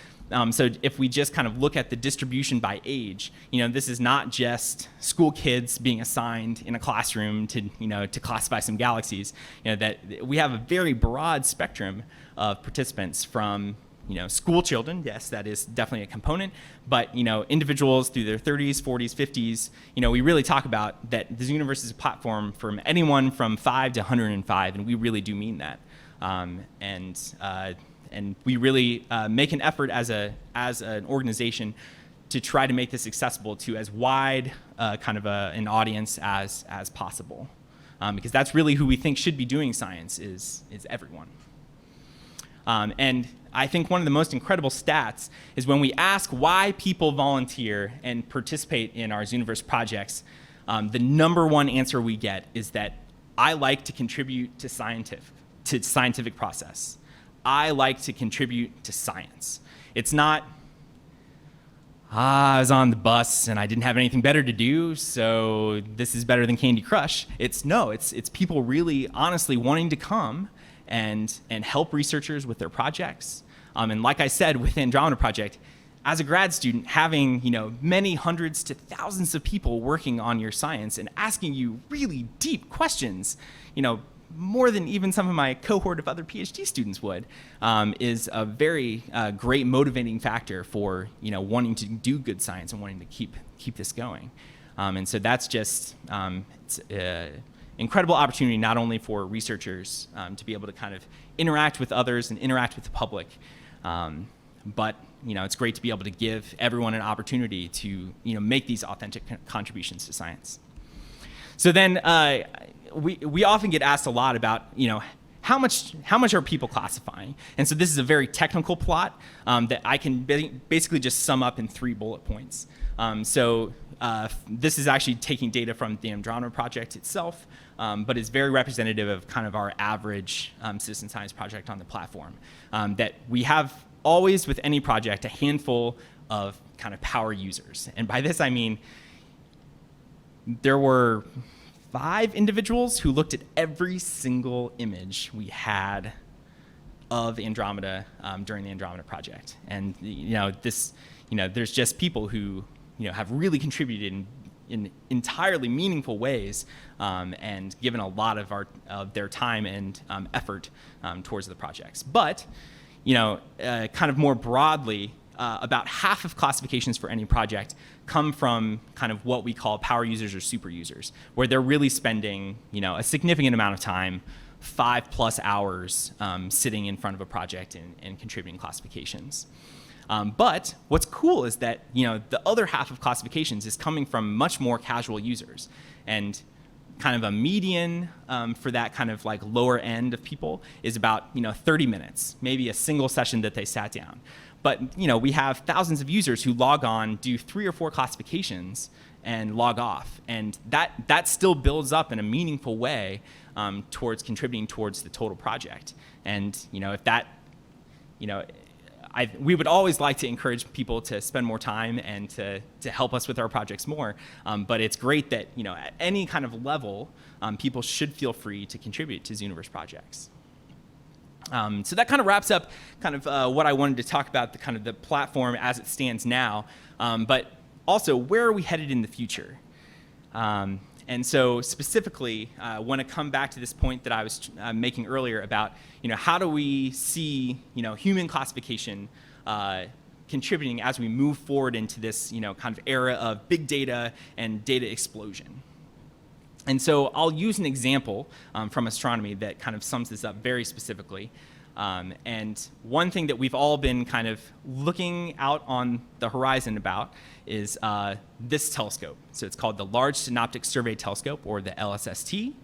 So if we just kind of look at the distribution by age, this is not just school kids being assigned in a classroom to classify some galaxies. That we have a very broad spectrum of participants from school children. Yes, that is definitely a component. But individuals through their 30s, 40s, 50s. We really talk about that the Zooniverse is a platform from anyone from 5 to 105, and we really do mean that. And we really make an effort as an organization to try to make this accessible to as wide kind of an audience as possible, because that's really who we think should be doing science is everyone. And I think one of the most incredible stats is when we ask why people volunteer and participate in our Zooniverse projects, the number one answer we get is that I like to contribute to scientific process. I like to contribute to science. It's not, I was on the bus and I didn't have anything better to do, so this is better than Candy Crush. It's people really honestly wanting to come and help researchers with their projects. And like I said, with Andromeda Project, as a grad student, having many hundreds to thousands of people working on your science and asking you really deep questions, more than even some of my cohort of other PhD students would, is a very great motivating factor for wanting to do good science and wanting to keep this going. And so that's just it's an incredible opportunity not only for researchers to be able to kind of interact with others and interact with the public, but it's great to be able to give everyone an opportunity to make these authentic contributions to science. So then we often get asked a lot about how much are people classifying? And so this is a very technical plot that I can basically just sum up in 3 bullet points. This is actually taking data from the Andromeda Project itself, but it's very representative of kind of our average citizen science project on the platform. That we have always, with any project, a handful of kind of power users. And by this I mean there were 5 individuals who looked at every single image we had of Andromeda during the Andromeda Project. And there's just people who have really contributed in entirely meaningful ways and given a lot of their time and effort towards the projects. But kind of more broadly, about half of classifications for any project come from kind of what we call power users or super users, where they're really spending a significant amount of time, 5+ hours sitting in front of a project and contributing classifications. But what's cool is that the other half of classifications is coming from much more casual users, and kind of a median for that kind of like lower end of people is about 30 minutes, maybe a single session that they sat down. But we have thousands of users who log on, do 3 or 4 classifications, and log off. And that still builds up in a meaningful way towards contributing towards the total project. And if that, we would always like to encourage people to spend more time and to help us with our projects more. But it's great that at any kind of level, people should feel free to contribute to Zooniverse projects. So that kind of wraps up kind of what I wanted to talk about, the platform as it stands now, but also where are we headed in the future? And so specifically, I want to come back to this point that I was making earlier about, how do we see, human classification contributing as we move forward into this, kind of era of big data and data explosion. And so I'll use an example from astronomy that kind of sums this up very specifically. And one thing that we've all been kind of looking out on the horizon about is this telescope. So it's called the Large Synoptic Survey Telescope, or the LSST.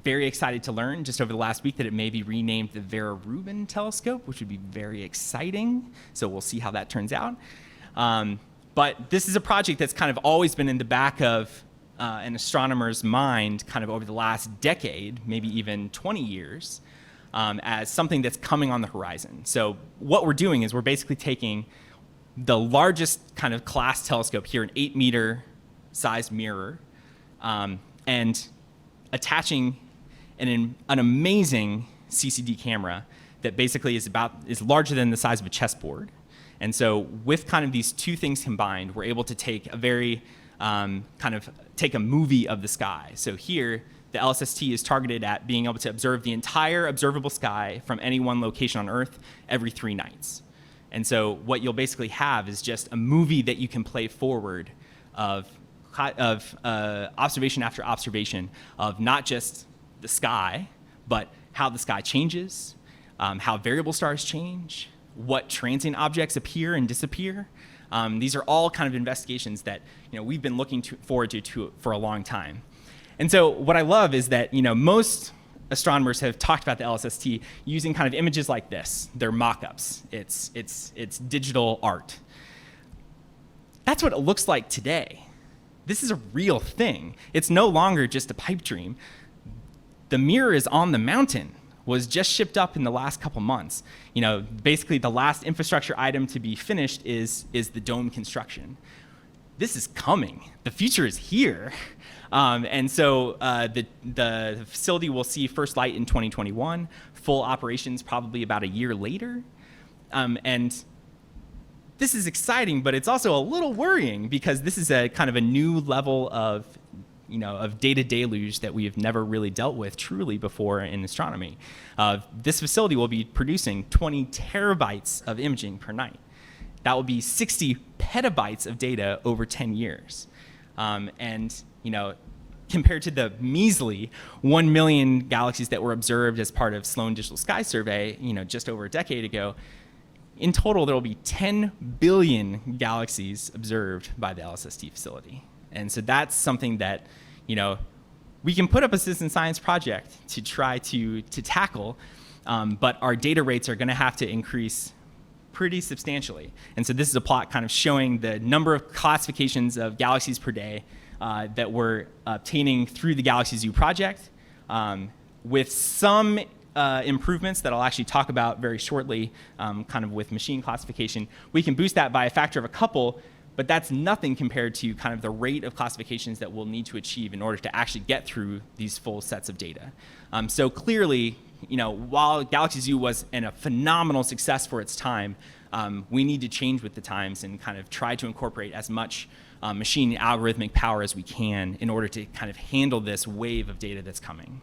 Very excited to learn just over the last week that it may be renamed the Vera Rubin Telescope, which would be very exciting. So we'll see how that turns out. But this is a project that's kind of always been in the back of an astronomer's mind kind of over the last decade, maybe even 20 years, as something that's coming on the horizon. So what we're doing is we're basically taking the largest kind of class telescope here, an 8-meter sized mirror, and attaching an amazing CCD camera that basically is larger than the size of a chessboard. And so with kind of these two things combined, we're able to take a very take a movie of the sky. So here, the LSST is targeted at being able to observe the entire observable sky from any one location on Earth every 3 nights. And so what you'll basically have is just a movie that you can play forward of observation after observation of not just the sky, but how the sky changes, how variable stars change, what transient objects appear and disappear. These are all kind of investigations that we've been looking forward to for a long time. And so what I love is that most astronomers have talked about the LSST using kind of images like this. They're mock-ups. It's digital art. That's what it looks like today. This is a real thing. It's no longer just a pipe dream. The mirror is on the mountain, was just shipped up in the last couple months. Basically the last infrastructure item to be finished is the dome construction. This is coming. The future is here. And so the facility will see first light in 2021, full operations probably about a year later. And this is exciting, but it's also a little worrying because this is a kind of a new level of data deluge that we have never really dealt with truly before in astronomy. This facility will be producing 20 terabytes of imaging per night. That will be 60 petabytes of data over 10 years. Compared to the measly 1 million galaxies that were observed as part of Sloan Digital Sky Survey, just over a decade ago, in total, there will be 10 billion galaxies observed by the LSST facility. And so that's something that, we can put up a citizen science project to try to tackle, but our data rates are going to have to increase pretty substantially. And so this is a plot kind of showing the number of classifications of galaxies per day that we're obtaining through the Galaxy Zoo project, with some improvements that I'll actually talk about very shortly, kind of with machine classification. We can boost that by a factor of a couple, but that's nothing compared to kind of the rate of classifications that we'll need to achieve in order to actually get through these full sets of data. So clearly, while Galaxy Zoo was a phenomenal success for its time, we need to change with the times and kind of try to incorporate as much machine algorithmic power as we can in order to kind of handle this wave of data that's coming.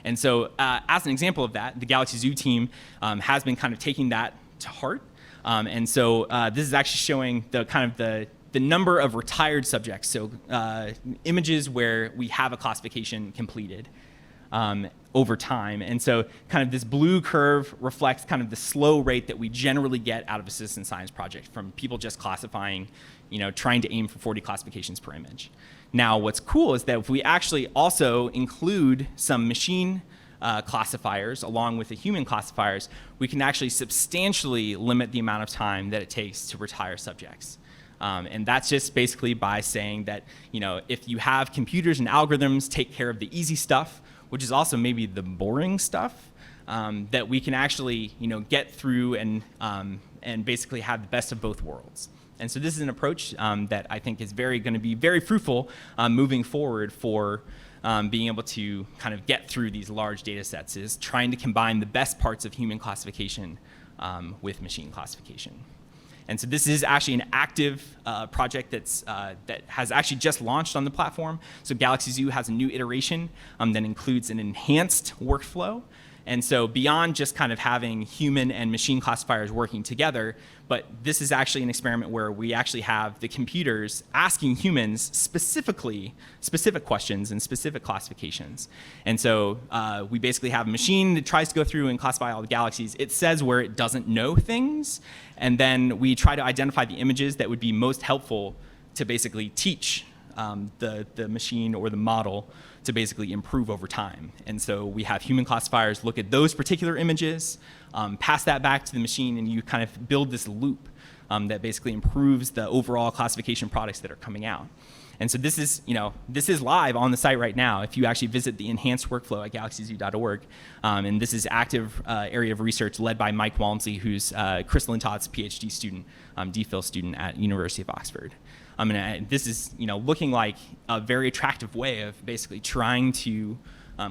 And so as an example of that, the Galaxy Zoo team has been kind of taking that to heart. And so this is actually showing the number of retired subjects, so images where we have a classification completed over time. And so kind of this blue curve reflects kind of the slow rate that we generally get out of a citizen science project from people just classifying, trying to aim for 40 classifications per image. Now, what's cool is that if we actually also include some machine classifiers along with the human classifiers, we can actually substantially limit the amount of time that it takes to retire subjects. And that's just basically by saying that, if you have computers and algorithms take care of the easy stuff, which is also maybe the boring stuff, that we can actually, get through and basically have the best of both worlds. And so this is an approach that I think is going to be very fruitful moving forward for being able to kind of get through these large data sets, is trying to combine the best parts of human classification with machine classification. And so this is actually an active project that has actually just launched on the platform. So Galaxy Zoo has a new iteration that includes an enhanced workflow. And so beyond just kind of having human and machine classifiers working together, but this is actually an experiment where we actually have the computers asking humans specific questions and specific classifications. And so we basically have a machine that tries to go through and classify all the galaxies. It says where it doesn't know things, and then we try to identify the images that would be most helpful to basically teach the machine or the model to basically improve over time. And so we have human classifiers look at those particular images, pass that back to the machine, and you kind of build this loop that basically improves the overall classification products that are coming out. And so this is live on the site right now. If you actually visit the enhanced workflow at galaxyzoo.org, and this is active area of research led by Mike Walmsley, who's Chris Lintott's PhD student, DPhil student at University of Oxford. And this is looking like a very attractive way of basically trying to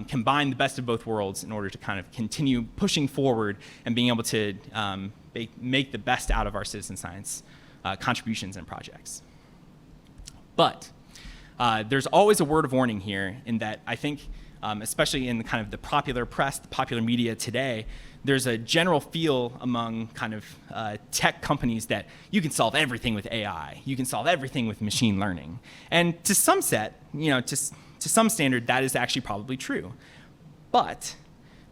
combine the best of both worlds in order to kind of continue pushing forward and being able to make the best out of our citizen science contributions and projects. But there's always a word of warning here, in that I think, especially in kind of the popular press, the popular media today, there's a general feel among kind of tech companies that you can solve everything with AI, you can solve everything with machine learning. And to some to some standard, that is actually probably true. But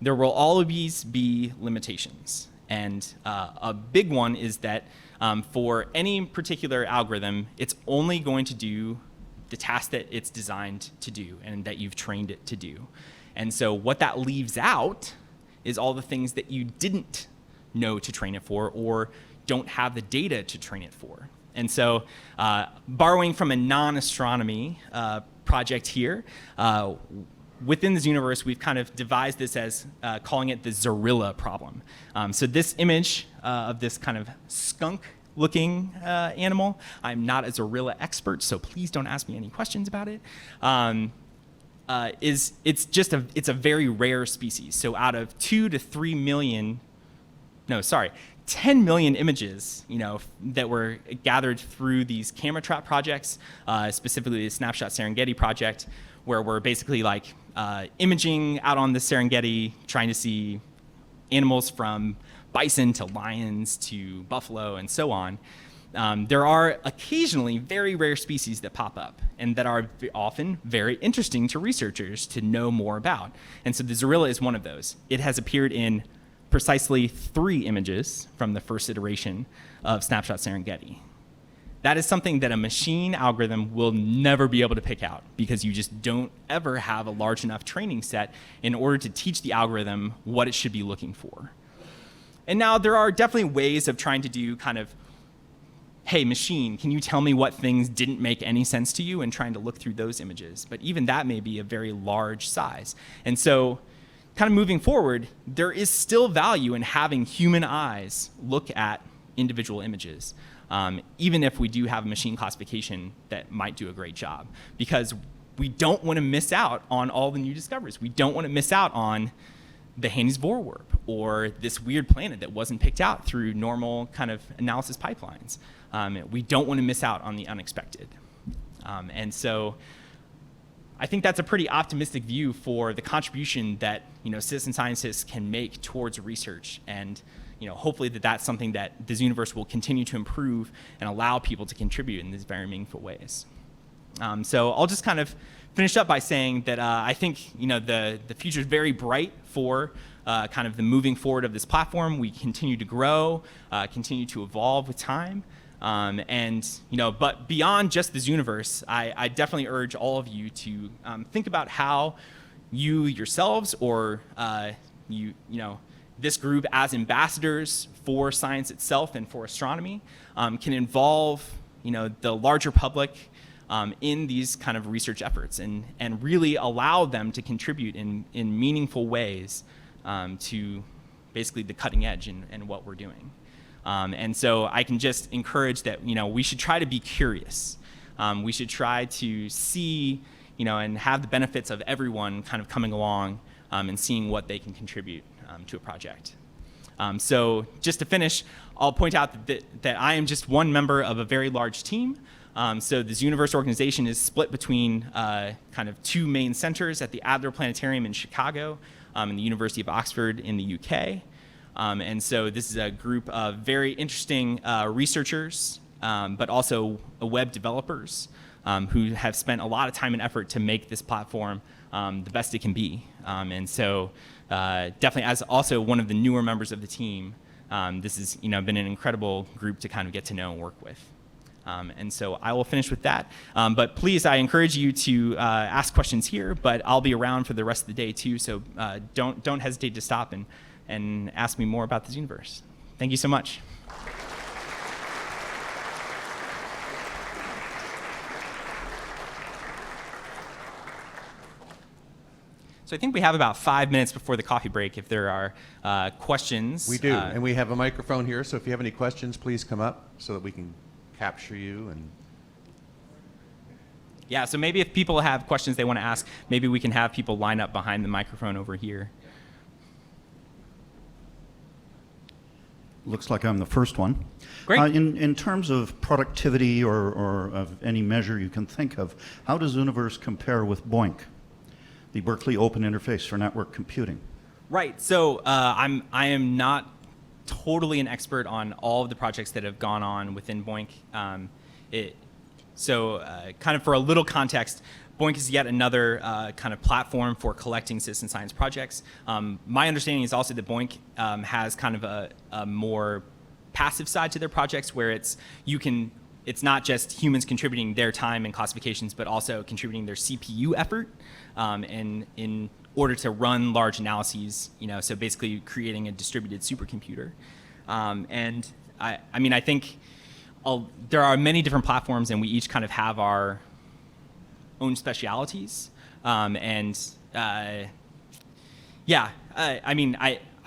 there will always be limitations. And a big one is that for any particular algorithm, it's only going to do the task that it's designed to do and that you've trained it to do. And so what that leaves out is all the things that you didn't know to train it for or don't have the data to train it for. And so borrowing from a non-astronomy project here, within the Zooniverse, we've kind of devised this as calling it the Zorilla Problem. So this image of this kind of skunk-looking animal, I'm not a Zorilla expert, so please don't ask me any questions about it. It's a very rare species. So out of 10 million images, that were gathered through these camera trap projects, specifically the Snapshot Serengeti project, where we're basically like imaging out on the Serengeti, trying to see animals from bison to lions to buffalo and so on. There are occasionally very rare species that pop up and that are often very interesting to researchers to know more about. And so the Zorilla is one of those. It has appeared in precisely 3 images from the first iteration of Snapshot Serengeti. That is something that a machine algorithm will never be able to pick out, because you just don't ever have a large enough training set in order to teach the algorithm what it should be looking for. And now there are definitely ways of trying to do kind of, hey, machine, can you tell me what things didn't make any sense to you, and trying to look through those images. But even that may be a very large size. And so kind of moving forward, there is still value in having human eyes look at individual images, even if we do have a machine classification that might do a great job, because we don't want to miss out on all the new discoveries. We don't want to miss out on the Hani's Vorwerp or this weird planet that wasn't picked out through normal kind of analysis pipelines. We don't want to miss out on the unexpected. And so I think that's a pretty optimistic view for the contribution that citizen scientists can make towards research, and hopefully that's something that the Zooniverse will continue to improve and allow people to contribute in these very meaningful ways. So I'll just kind of finish up by saying that I think the future is very bright for kind of the moving forward of this platform. We continue to grow, continue to evolve with time. But beyond just the Zooniverse, I definitely urge all of you to think about how you yourselves or this group as ambassadors for science itself and for astronomy can involve the larger public in these kind of research efforts and really allow them to contribute in meaningful ways to basically the cutting edge in what we're doing. And so I can just encourage that, we should try to be curious. We should try to see, and have the benefits of everyone kind of coming along and seeing what they can contribute to a project. So just to finish, I'll point out that I am just one member of a very large team. So the Zooniverse organization is split between kind of two main centers at the Adler Planetarium in Chicago and the University of Oxford in the UK. And so this is a group of very interesting researchers, but also web developers who have spent a lot of time and effort to make this platform the best it can be. And so definitely, as also one of the newer members of the team, this has been an incredible group to kind of get to know and work with. And so I will finish with that. But please, I encourage you to ask questions here, but I'll be around for the rest of the day too, so don't hesitate to stop and ask me more about the Zooniverse. Thank you so much. So I think we have about 5 minutes before the coffee break if there are questions.
We do, and we have a microphone here, so if you have any questions, please come up so that we can capture you. And
yeah, so maybe if people have questions they want to ask, maybe we can have people line up behind the microphone over here.
Looks like I'm the first one.
Great.
In terms of productivity or of any measure you can think of, how does Zooniverse compare with BOINC, the Berkeley Open Interface for Network Computing?
Right. So I am not totally an expert on all of the projects that have gone on within BOINC. Kind of for a little context, BOINC is yet another kind of platform for collecting citizen science projects. My understanding is also that BOINC has kind of a more passive side to their projects, where it's not just humans contributing their time and classifications, but also contributing their CPU effort in order to run large analyses. So basically creating a distributed supercomputer. And I think there are many different platforms, and we each kind of have our own specialities. I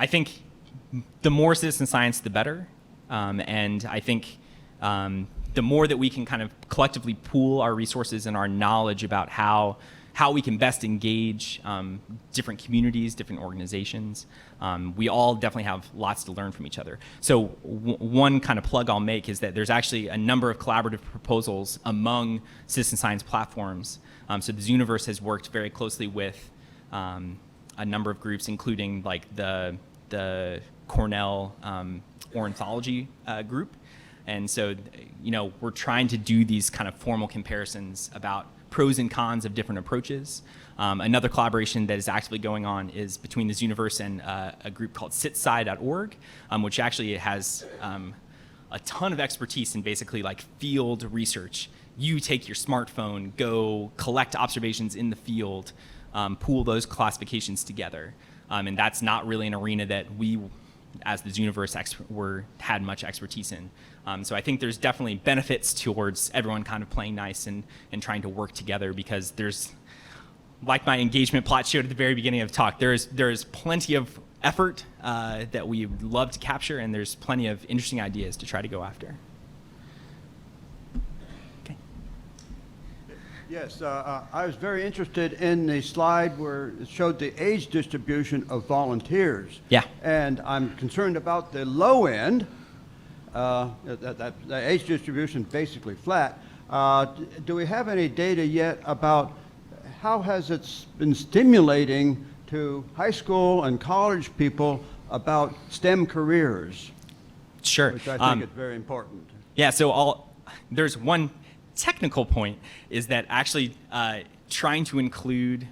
think the more citizen science, the better. And I think the more that we can kind of collectively pool our resources and our knowledge about how we can best engage different communities, different organizations, we all definitely have lots to learn from each other. So one kind of plug I'll make is that there's actually a number of collaborative proposals among citizen science platforms. So the Zooniverse has worked very closely with a number of groups, including like the Cornell ornithology group. And so, we're trying to do these kind of formal comparisons about pros and cons of different approaches. Another collaboration that is actively going on is between the Zooniverse and a group called sitsci.org, which actually has a ton of expertise in basically like field research. You take your smartphone, go collect observations in the field, pool those classifications together. And that's not really an arena that we, as the Zooniverse had much expertise in. So I think there's definitely benefits towards everyone kind of playing nice and trying to work together, because there's, like my engagement plot showed at the very beginning of the talk, there's plenty of effort that we love to capture, and there's plenty of interesting ideas to try to go after. Okay.
Yes, I was very interested in the slide where it showed the age distribution of volunteers.
Yeah.
And I'm concerned about the low end. The age distribution basically flat. Do we have any data yet about how has it been stimulating to high school and college people about STEM careers?
Sure.
Which I think is very important.
Yeah, so there's one technical point, is that actually trying to include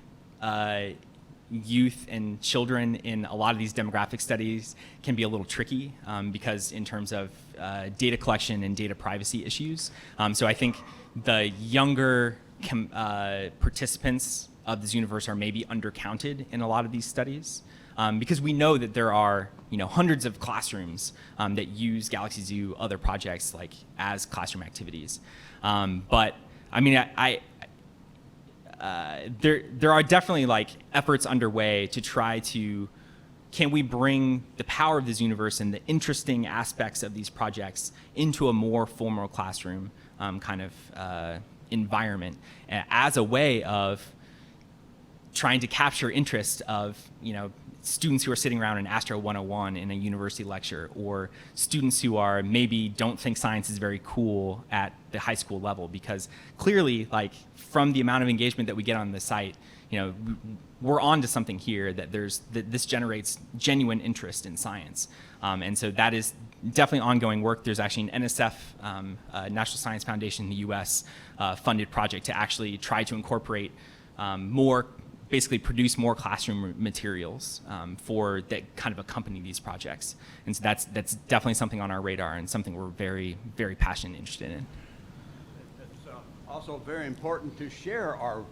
youth and children in a lot of these demographic studies can be a little tricky because in terms of data collection and data privacy issues. So I think the younger participants of the Zooniverse are maybe undercounted in a lot of these studies. because we know that there are hundreds of classrooms that use Galaxy Zoo other projects like as classroom activities. But I mean, there are definitely like efforts underway to try to, can we bring the power of this universe and the interesting aspects of these projects into a more formal classroom kind of environment as a way of trying to capture interest of students who are sitting around in Astro 101 in a university lecture, or students who are maybe don't think science is very cool at the high school level, because clearly, like, from the amount of engagement that we get on the site, we're on to something here, that this generates genuine interest in science. And so that is definitely ongoing work. There's actually an NSF, National Science Foundation in the US, funded project to actually try to incorporate basically produce more classroom materials for that kind of accompany these projects. And so that's definitely something on our radar and something we're very, very passionate and interested in.
It's also very important to share our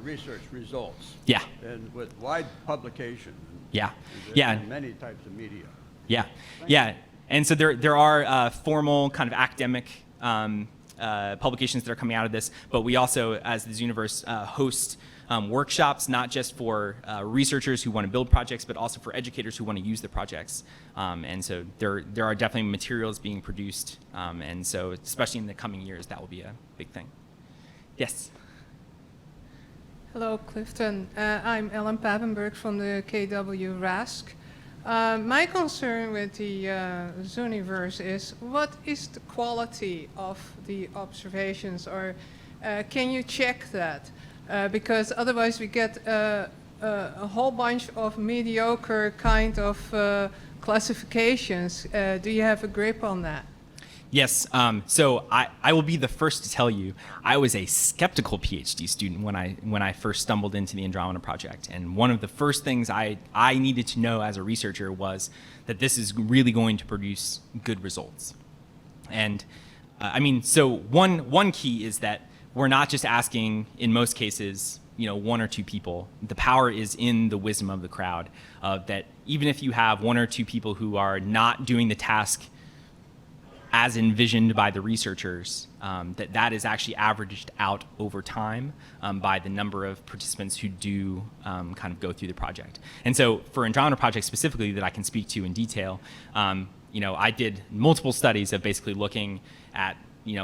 research results.
Yeah.
And with wide publication.
Yeah.
And
Yeah.
many types of media.
Yeah. Yeah. And so there are formal kind of academic publications that are coming out of this, but we also, as the Zooniverse, host workshops, not just for researchers who want to build projects, but also for educators who want to use the projects. And so there are definitely materials being produced. And so especially in the coming years, that will be a big thing. Yes.
Hello, Clifton. I'm Ellen Papenburg from the KW RASC. My concern with the Zooniverse is, what is the quality of the observations, or can you check that? Because otherwise we get a whole bunch of mediocre kind of classifications. Do you have a grip on that?
Yes, so I will be the first to tell you, I was a skeptical PhD student when I first stumbled into the Andromeda Project. And one of the first things I needed to know as a researcher was that this is really going to produce good results. And I mean, so one key is that we're not just asking, in most cases, one or two people. The power is in the wisdom of the crowd, that even if you have one or two people who are not doing the task as envisioned by the researchers, that is actually averaged out over time by the number of participants who do kind of go through the project. And so for Andromeda Project specifically, that I can speak to in detail, I did multiple studies of basically looking at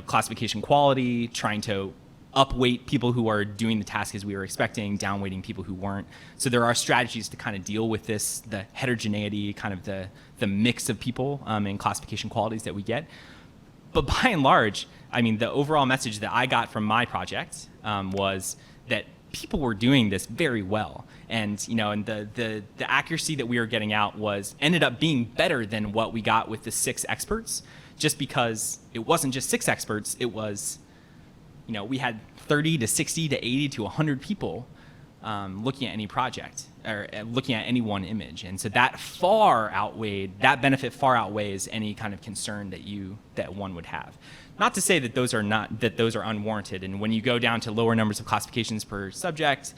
classification quality, trying to upweight people who are doing the task as we were expecting, downweighting people who weren't. So there are strategies to kind of deal with this, the heterogeneity, kind of the mix of people and classification qualities that we get. But by and large, I mean, the overall message that I got from my project was that people were doing this very well. And and the accuracy that we were getting out ended up being better than what we got with the 6 experts, just because it wasn't just 6 experts, it was we had 30 to 60 to 80 to 100 people looking at any project, or looking at any one image. And so that benefit far outweighs any kind of concern that one would have. Not to say that those are unwarranted. And when you go down to lower numbers of classifications per subject,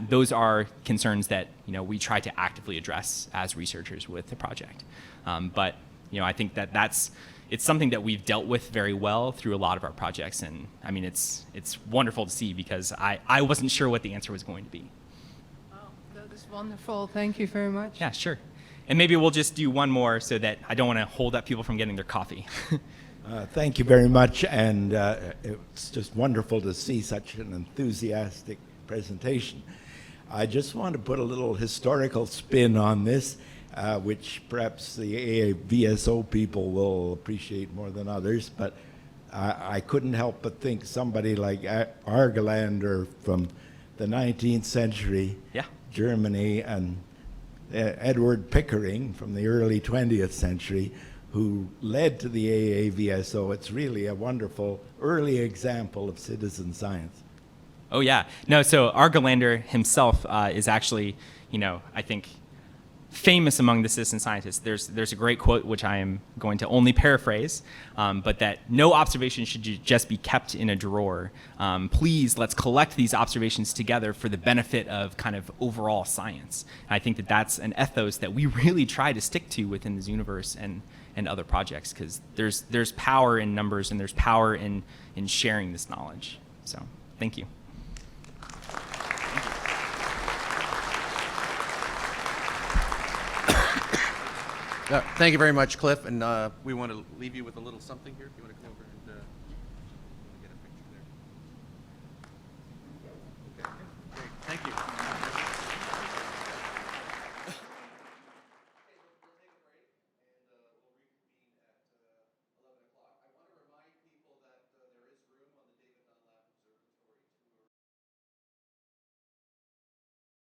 those are concerns that we try to actively address as researchers with the project. But I think it's something that we've dealt with very well through a lot of our projects. And I mean, it's wonderful to see, because I wasn't sure what the answer was going to be.
Wow, that is wonderful. Thank you very much.
Yeah, sure. And maybe we'll just do one more, so that I don't want to hold up people from getting their coffee.
Thank you very much, and it's just wonderful to see such an enthusiastic presentation. I just want to put a little historical spin on this, which perhaps the AAVSO people will appreciate more than others, but I couldn't help but think somebody like Argelander from the 19th century,
Yeah.
Germany, and Edward Pickering from the early 20th century, who led to the AAVSO. It's really a wonderful early example of citizen science.
Oh, yeah. No, so Argelander himself is actually, I think, famous among the citizen scientists. There's a great quote which I am going to only paraphrase, but that no observation should just be kept in a drawer. Please, let's collect these observations together for the benefit of kind of overall science. And I think that that's an ethos that we really try to stick to within the Zooniverse and other projects, because there's power in numbers and there's power in sharing this knowledge. So thank you.
Thank you very much, Cliff. And we want to leave you with a little something here. If you want to come over and